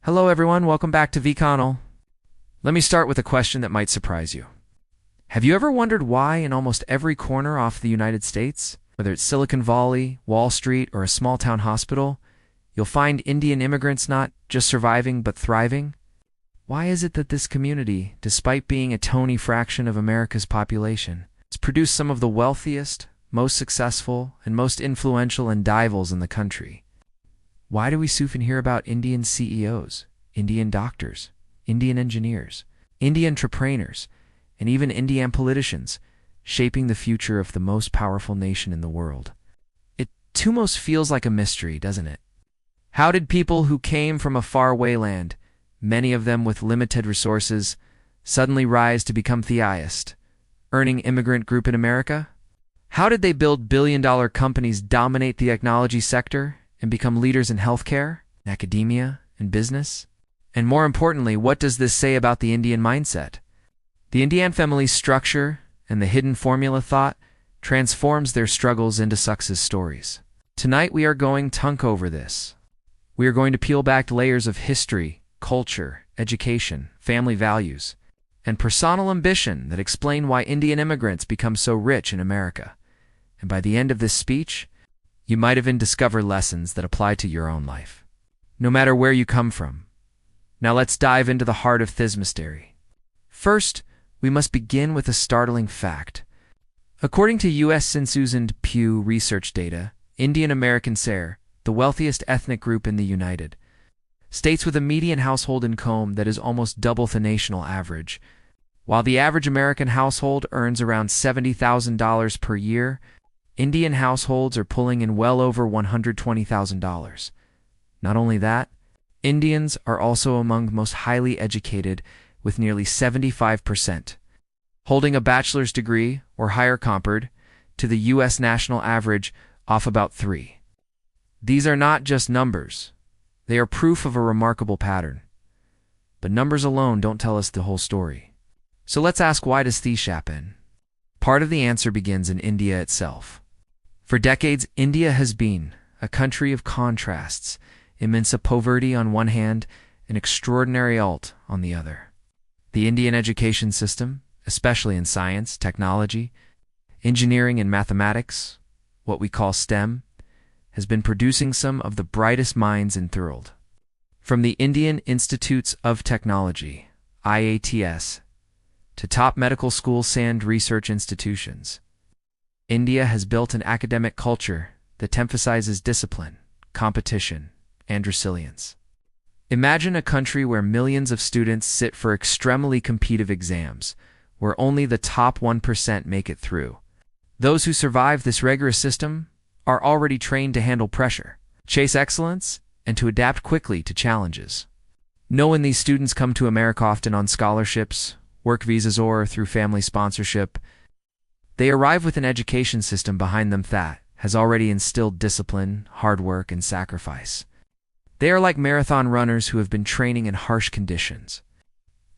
Hello everyone, welcome back to vConnell. Let me start with a question that might surprise you. Have you ever wondered why in almost every corner off the United States, whether it's Silicon Valley, Wall Street, or a small town hospital, you'll find Indian immigrants not just surviving but thriving? Why is it that this community, despite being a tiny fraction of America's population, has produced some of the wealthiest, most successful, and most influential individuals in the country? Why do we so often hear about Indian CEOs, Indian doctors, Indian engineers, Indian entrepreneurs, and even Indian politicians shaping the future of the most powerful nation in the world? It almost feels like a mystery, doesn't it? How did people who came from a faraway land, many of them with limited resources, suddenly rise to become the highest earning immigrant group in America? How did they build billion-dollar companies, dominate the technology sector, and become leaders in healthcare, academia, and business? And more importantly, what does this say about the Indian mindset? The Indian family structure and the hidden formula thought transforms their struggles into success stories. Tonight we are going to talk over this. We are going to peel back layers of history, culture, education, family values, and personal ambition that explain why Indian immigrants become so rich in America. And by the end of this speech, you might even discover lessons that apply to your own life, no matter where you come from. Now let's dive into the heart of this mystery. First, we must begin with a startling fact. According to U.S. Census and Pew Research data, Indian Americans are the wealthiest ethnic group in the United States, with a median household income that is almost double the national average. While the average American household earns around $70,000 per year, Indian households are pulling in well over $120,000. Not only that, Indians are also among the most highly educated, with nearly 75% holding a bachelor's degree or higher compared to the U.S. national average of about 3. These are not just numbers. They are proof of a remarkable pattern. But numbers alone don't tell us the whole story. So let's ask, why does this happen? Part of the answer begins in India itself. For decades, India has been a country of contrasts, immense poverty on one hand and extraordinary wealth on the other. The Indian education system, especially in science, technology, engineering, and mathematics, what we call STEM, has been producing some of the brightest minds in the world. From the Indian Institutes of Technology, IATS, to top medical schools and research institutions, India has built an academic culture that emphasizes discipline, competition, and resilience. Imagine a country where millions of students sit for extremely competitive exams, where only the top 1% make it through. Those who survive this rigorous system are already trained to handle pressure, chase excellence, and to adapt quickly to challenges. Knowing these students come to America often on scholarships, work visas, or through family sponsorship, they arrive with an education system behind them that has already instilled discipline, hard work, and sacrifice. They are like marathon runners who have been training in harsh conditions.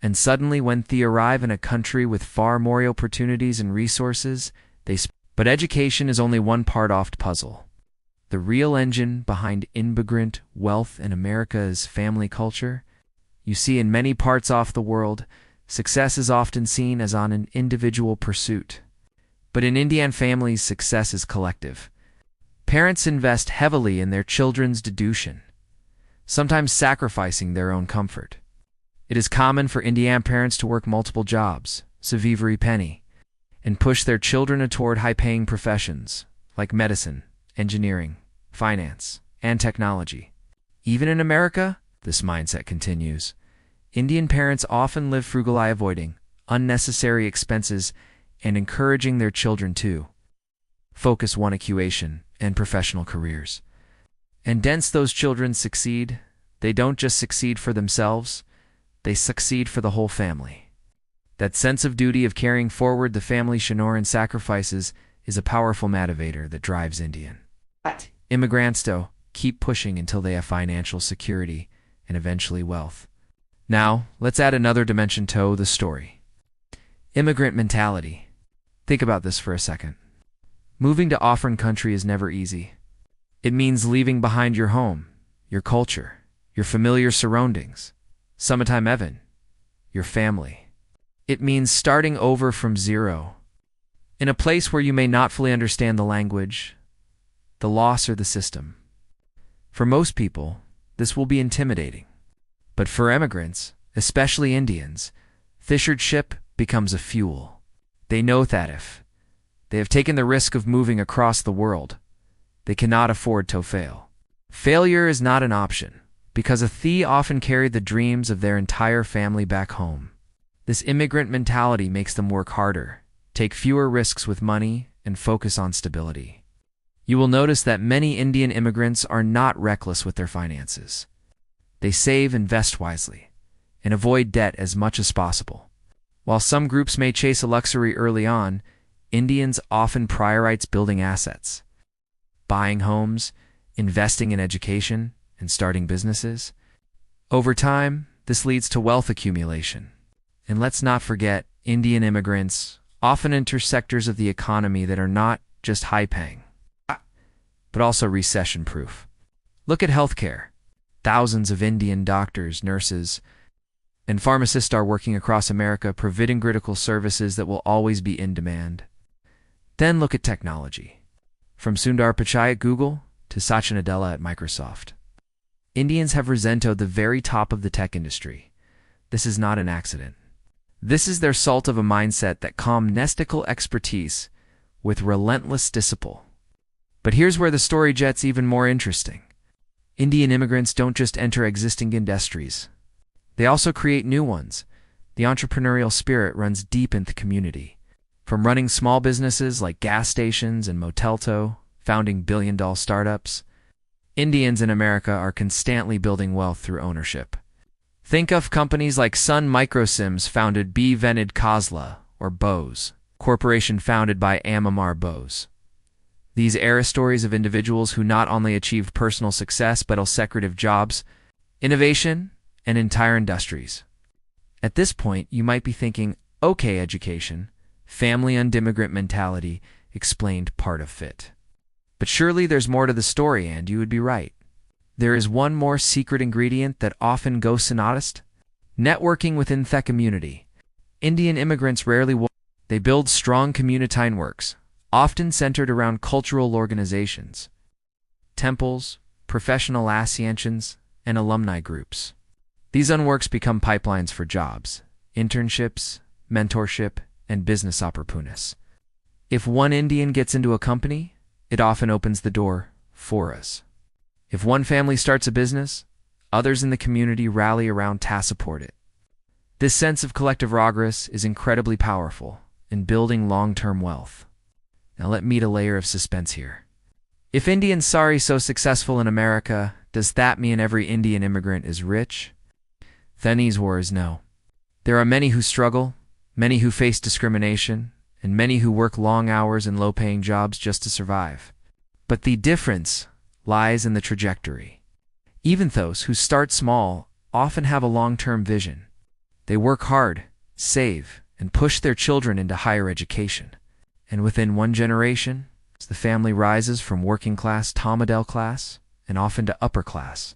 And suddenly, when they arrive in a country with far more opportunities and resources, but education is only one part of the puzzle. The real engine behind immigrant wealth in America is family culture. You see, in many parts of the world, success is often seen as on an individual pursuit. But in Indian families, success is collective. Parents invest heavily in their children's education, sometimes sacrificing their own comfort. It is common for Indian parents to work multiple jobs, save every penny, and push their children toward high-paying professions like medicine, engineering, finance, and technology. Even in America, this mindset continues. Indian parents often live frugally, avoiding unnecessary expenses and encouraging their children to focus on education and professional careers. And once those children succeed, they don't just succeed for themselves, they succeed for the whole family. That sense of duty of carrying forward the family honor and sacrifices is a powerful motivator that drives Indian immigrants to keep pushing until they have financial security and eventually wealth. Now, let's add another dimension to the story. Immigrant mentality. Think about this for a second. Moving to a foreign country is never easy. It means leaving behind your home, your culture, your familiar surroundings, summertime Evan, your family. It means starting over from zero, in a place where you may not fully understand the language, the loss, or the system. For most people, this will be intimidating. But for immigrants, especially Indians, fishership becomes a fuel. They know that if they have taken the risk of moving across the world, they cannot afford to fail. Failure is not an option, because they often carried the dreams of their entire family back home. This immigrant mentality makes them work harder, take fewer risks with money, and focus on stability. You will notice that many Indian immigrants are not reckless with their finances. They save, invest wisely, and avoid debt as much as possible. While some groups may chase a luxury early on, Indians often prioritize building assets, buying homes, investing in education, and starting businesses. Over time, this leads to wealth accumulation. And let's not forget, Indian immigrants often enter sectors of the economy that are not just high-paying, but also recession-proof. Look at healthcare. Thousands of Indian doctors, nurses, and pharmacists are working across America providing critical services that will always be in demand. Then look at technology. From Sundar Pichai at Google to Satya Nadella at Microsoft. Indians have risen to the very top of the tech industry. This is not an accident. This is their result of a mindset that combines technical expertise with relentless discipline. But here's where the story gets even more interesting. Indian immigrants don't just enter existing industries. They also create new ones. The entrepreneurial spirit runs deep in the community. From running small businesses like gas stations and motel to founding billion-dollar startups, Indians in America are constantly building wealth through ownership. Think of companies like Sun Microsims founded by Vinod Khosla, or Bose Corporation founded by Amar Bose. These era stories of individuals who not only achieved personal success but also secretive jobs, innovation, and entire industries. At this point, you might be thinking, okay, education, family and immigrant mentality explained part of it. But surely there's more to the story, and you would be right. There is one more secret ingredient that often goes unnoticed: networking within the community. Indian immigrants rarely they build strong community networks, often centered around cultural organizations, temples, professional associations, and alumni groups. These networks become pipelines for jobs, internships, mentorship, and business opportunities. If one Indian gets into a company, it often opens the door for us. If one family starts a business, others in the community rally around to support it. This sense of collective progress is incredibly powerful in building long-term wealth. Now let me add a layer of suspense here. If Indians are so successful in America, does that mean every Indian immigrant is rich? Then the answer is no. There are many who struggle, many who face discrimination, and many who work long hours in low-paying jobs just to survive. But the difference lies in the trajectory. Even those who start small often have a long-term vision. They work hard, save, and push their children into higher education. And within one generation, the family rises from working class to middle class, and often to upper class.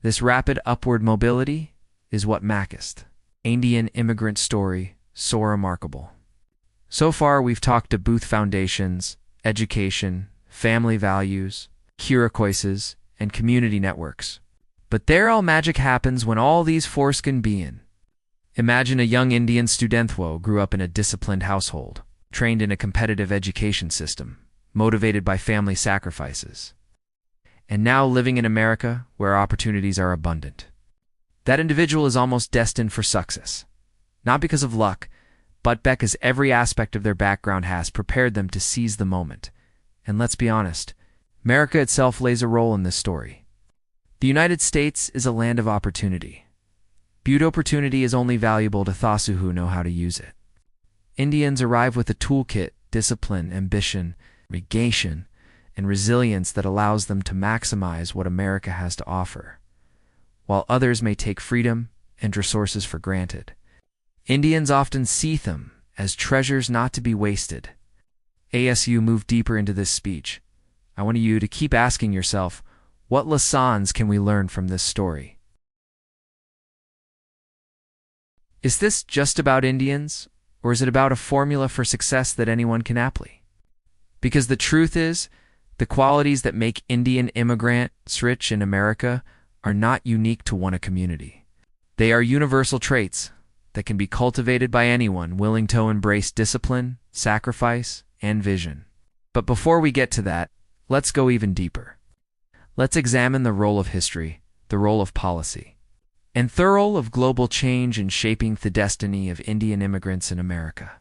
This rapid upward mobility is what makes Indian immigrant story so remarkable. So far, we've talked about foundations, education, family values, curriculums, and community networks. But there all magic happens when all these forces can be in. Imagine a young Indian student who grew up in a disciplined household, trained in a competitive education system, motivated by family sacrifices, and now living in America where opportunities are abundant. That individual is almost destined for success, not because of luck, but because every aspect of their background has prepared them to seize the moment. And let's be honest, America itself plays a role in this story. The United States is a land of opportunity. But opportunity is only valuable to those who know how to use it. Indians arrive with a toolkit, discipline, ambition, negation, and resilience that allows them to maximize what America has to offer, while others may take freedom and resources for granted. Indians often see them as treasures not to be wasted. As you move deeper into this speech, I want you to keep asking yourself, What lessons can we learn from this story? Is this just about Indians, or is it about a formula for success that anyone can apply? Because the truth is, the qualities that make Indian immigrants rich in America are not unique to one community. They are universal traits that can be cultivated by anyone willing to embrace discipline, sacrifice, and vision. But before we get to that, let's go even deeper. Let's examine the role of history, the role of policy, and the role of global change in shaping the destiny of Indian immigrants in America.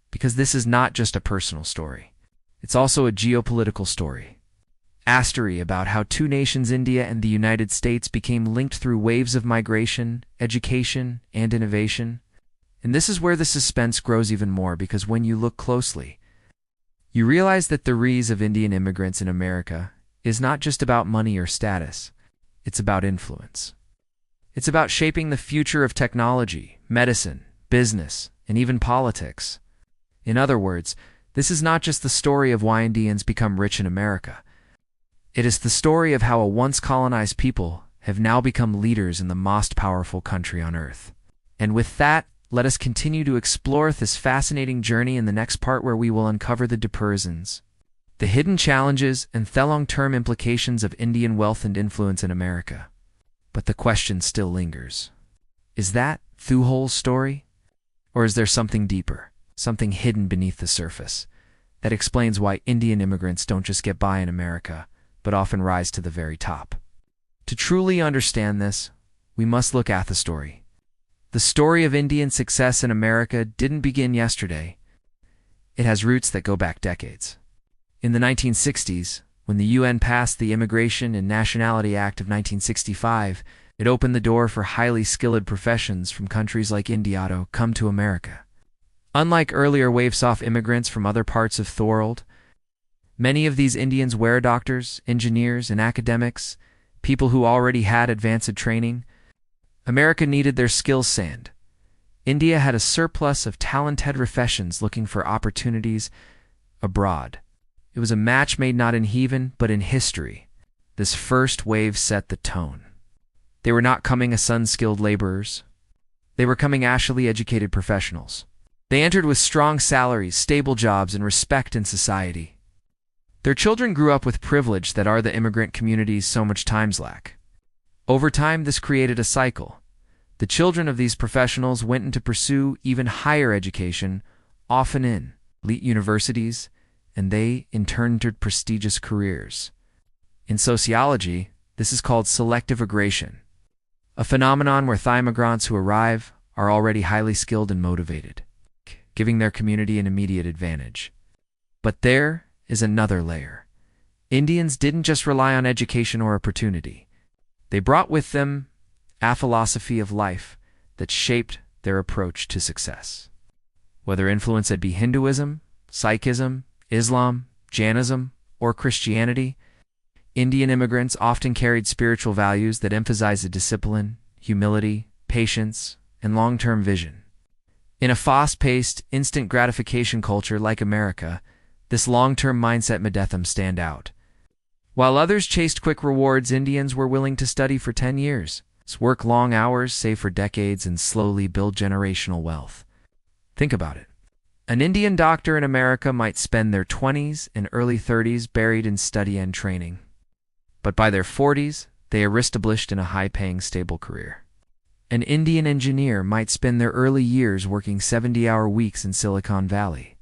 Because this is not just a personal story. It's also a geopolitical story. A story about how two nations, India and the United States, became linked through waves of migration, education, and innovation. And this is where the suspense grows even more, because when you look closely, you realize that the rise of Indian immigrants in America is not just about money or status. It's about influence. It's about shaping the future of technology, medicine, business, and even politics. In other words, this is not just the story of why Indians become rich in America. It is the story of how a once colonized people have now become leaders in the most powerful country on earth. And with that, let us continue to explore this fascinating journey in the next part, where we will uncover the persons, the hidden challenges, and the long-term implications of Indian wealth and influence in America. But the question still lingers. Is that the whole story? Or is there something deeper, something hidden beneath the surface, that explains why Indian immigrants don't just get by in America, but often rise to the very top? To truly understand this, we must look at the story. The story of Indian success in America didn't begin yesterday. It has roots that go back decades. In the 1960s, when the UN passed the Immigration and Nationality Act of 1965, it opened the door for highly skilled professions from countries like India to come to America. Unlike earlier waves of immigrants from other parts of the world, many of these Indians were doctors, engineers, and academics, people who already had advanced training. America needed their skills sand. India had a surplus of talented professions looking for opportunities abroad. It was a match made not in heaven, but in history. This first wave set the tone. They were not coming as unskilled laborers. They were coming actually educated professionals. They entered with strong salaries, stable jobs, and respect in society. Their children grew up with privilege that are the immigrant communities so much times lack. Over time, this created a cycle. The children of these professionals went in to pursue even higher education, often in elite universities, and they, in turn, entered prestigious careers. In sociology, this is called selective immigration, a phenomenon where the immigrants who arrive are already highly skilled and motivated, giving their community an immediate advantage. But there is another layer. Indians didn't just rely on education or opportunity. They brought with them a philosophy of life that shaped their approach to success. Whether influence it be Hinduism, Sikhism, Islam, Jainism, or Christianity, Indian immigrants often carried spiritual values that emphasized discipline, humility, patience, and long-term vision. In a fast-paced, instant gratification culture like America, this long-term mindset made them stand out. While others chased quick rewards, Indians were willing to study for 10 years, work long hours, save for decades, and slowly build generational wealth. Think about it. An Indian doctor in America might spend their 20s and early 30s buried in study and training. But by their 40s, they are established in a high-paying, stable career. An Indian engineer might spend their early years working 70-hour weeks in Silicon Valley.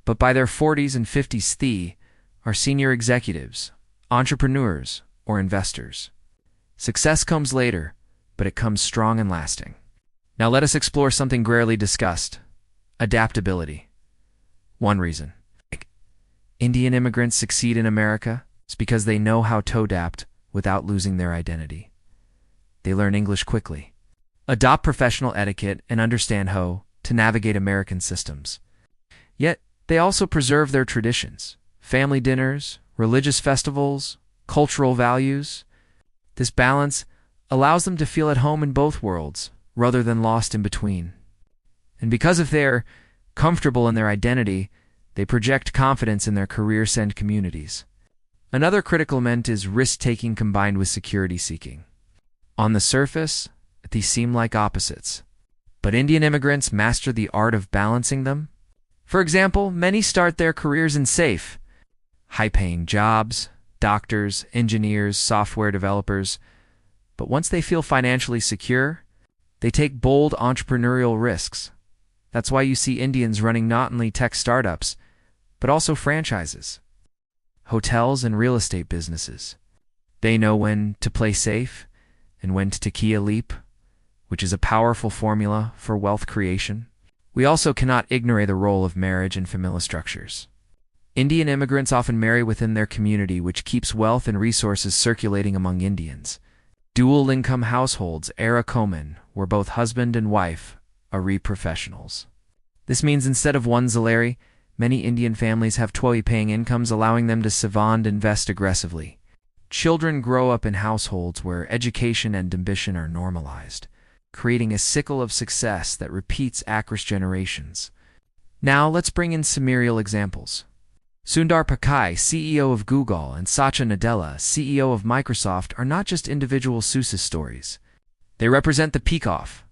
But by their 40s and 50s, they are senior executives, entrepreneurs, or investors. Success comes later, but it comes strong and lasting. Now let us explore something rarely discussed: adaptability. One reason Indian immigrants succeed in America is because they know how to adapt without losing their identity. They learn English quickly, adopt professional etiquette, and understand how to navigate American systems. Yet, they also preserve their traditions, family dinners, religious festivals, cultural values. This balance allows them to feel at home in both worlds, rather than lost in between. And because if they're comfortable in their identity, they project confidence in their careers and communities. Another critical element is risk-taking combined with security-seeking. On the surface, these seem like opposites, but Indian immigrants master the art of balancing them. For example, many start their careers in safe, high-paying jobs, doctors, engineers, software developers, but once they feel financially secure, they take bold entrepreneurial risks. That's why you see Indians running not only tech startups, but also franchises, hotels, and real estate businesses. They know when to play safe and when to take a leap, which is a powerful formula for wealth creation. We also cannot ignore the role of marriage and familial structures. Indian immigrants often marry within their community, which keeps wealth and resources circulating among Indians. Dual-income households are common, where both husband and wife are professionals. This means instead of one salary, many Indian families have paying incomes, allowing them to save and invest aggressively. Children grow up in households where education and ambition are normalized, creating a cycle of success that repeats across generations. Now let's bring in some real examples. Sundar Pichai, CEO of Google, and Satya Nadella, CEO of Microsoft, are not just individual success stories. They represent the peak-off,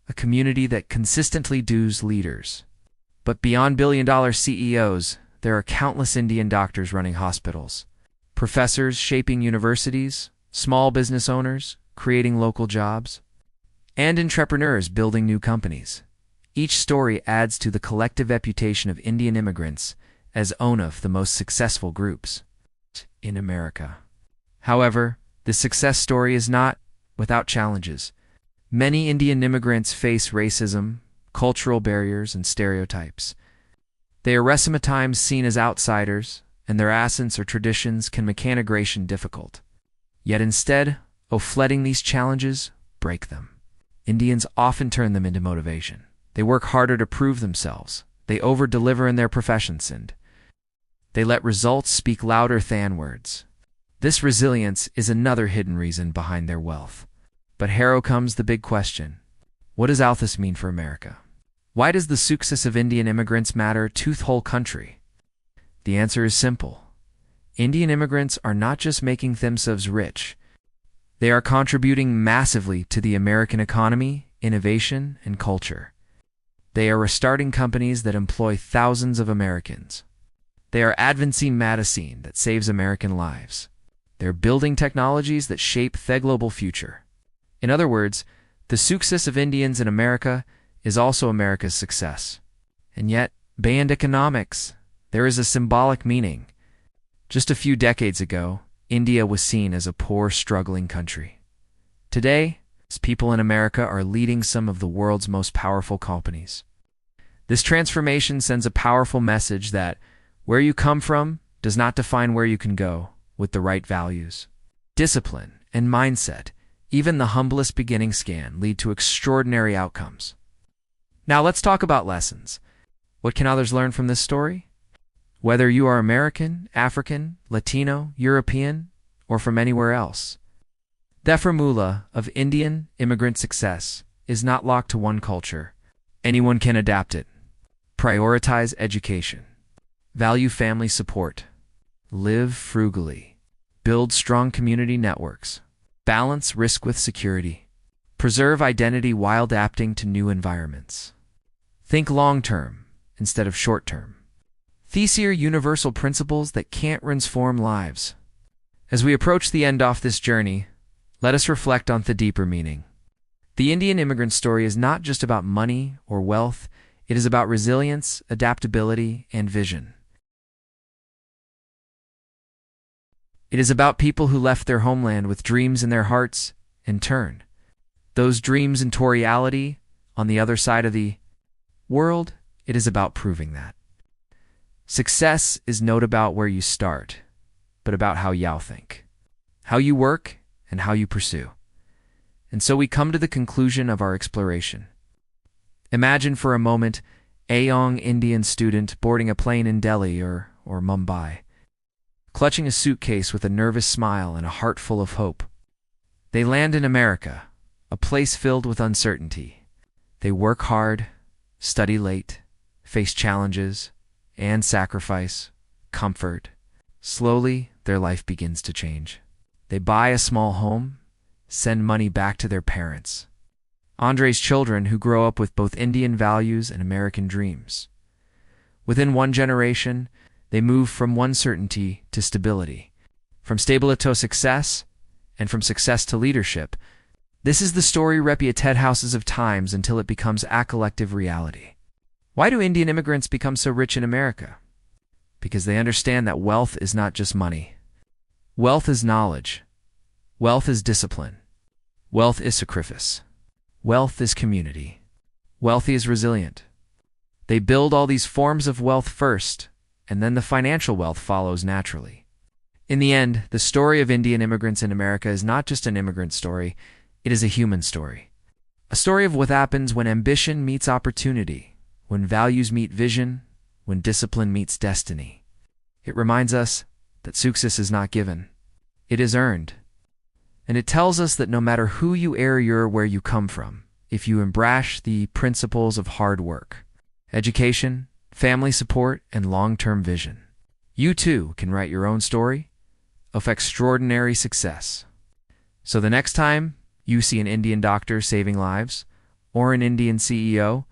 a community that consistently does leaders. But beyond billion-dollar CEOs, there are countless Indian doctors running hospitals, professors shaping universities, small business owners creating local jobs, and entrepreneurs building new companies. Each story adds to the collective reputation of Indian immigrants as one of the most successful groups in America. However, this success story is not without challenges. Many Indian immigrants face racism, cultural barriers, and stereotypes. They are sometimes seen as outsiders, and their accents or traditions can make integration difficult. Yet instead of flooding these challenges, break them. Indians often turn them into motivation. They work harder to prove themselves. They over-deliver in their professions, and they let results speak louder than words. This resilience is another hidden reason behind their wealth. But here comes the big question. What does all this mean for America? Why does the success of Indian immigrants matter to the whole country? The answer is simple. Indian immigrants are not just making themselves rich. They are contributing massively to the American economy, innovation, and culture. They are restarting companies that employ thousands of Americans. They are advancing medicine that saves American lives. They're building technologies that shape the global future. In other words, the success of Indians in America is also America's success. And yet, beyond economics, there is a symbolic meaning. Just a few decades ago, India was seen as a poor, struggling country. Today, people in America are leading some of the world's most powerful companies. This transformation sends a powerful message that where you come from does not define where you can go with the right values, discipline, and mindset. Even the humblest beginnings can lead to extraordinary outcomes. Now let's talk about lessons. What can others learn from this story? Whether you are American, African, Latino, European, or from anywhere else, the formula of Indian immigrant success is not locked to one culture. Anyone can adapt it. Prioritize education. Value family support. Live frugally. Build strong community networks. Balance risk with security. Preserve identity while adapting to new environments. Think long-term instead of short-term. These are universal principles that can't transform lives. As we approach the end of this journey, let us reflect on the deeper meaning. The Indian immigrant story is not just about money or wealth, it is about resilience, adaptability, and vision. It is about people who left their homeland with dreams in their hearts and turned those dreams into reality on the other side of the world. It is about proving that success is not about where you start, but about how you think, how you work, and how you pursue. And so we come to the conclusion of our exploration. Imagine for a moment a young Indian student boarding a plane in Delhi or Mumbai, clutching a suitcase with a nervous smile and a heart full of hope. They land in America, a place filled with uncertainty. They work hard, study late, face challenges, and sacrifice, comfort. Slowly, their life begins to change. They buy a small home, send money back to their parents. Andre's children who grow up with both Indian values and American dreams. Within one generation, they move from uncertainty to stability, from stability to success, and from success to leadership. This is the story repeated thousands of times until it becomes a collective reality. Why do Indian immigrants become so rich in America? Because they understand that wealth is not just money. Wealth is knowledge. Wealth is discipline. Wealth is sacrifice. Wealth is community. Wealth is resilient. They build all these forms of wealth first, and then the financial wealth follows naturally. In the end, the story of Indian immigrants in America is not just an immigrant story, it is a human story. A story of what happens when ambition meets opportunity, when values meet vision, when discipline meets destiny. It reminds us that success is not given. It is earned. And it tells us that no matter who you are or where you come from, if you embrace the principles of hard work, education, family support, and long-term vision, you too can write your own story of extraordinary success. So the next time you see an Indian doctor saving lives, or an Indian CEO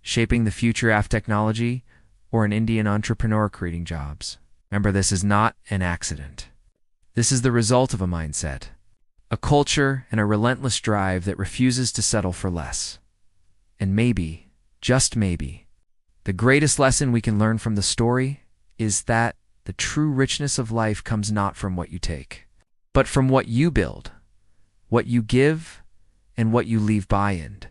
shaping the future of technology, or an Indian entrepreneur creating jobs, remember this is not an accident. This is the result of a mindset, a culture, and a relentless drive that refuses to settle for less. And maybe, just maybe, the greatest lesson we can learn from the story is that the true richness of life comes not from what you take, but from what you build, what you give, and what you leave behind.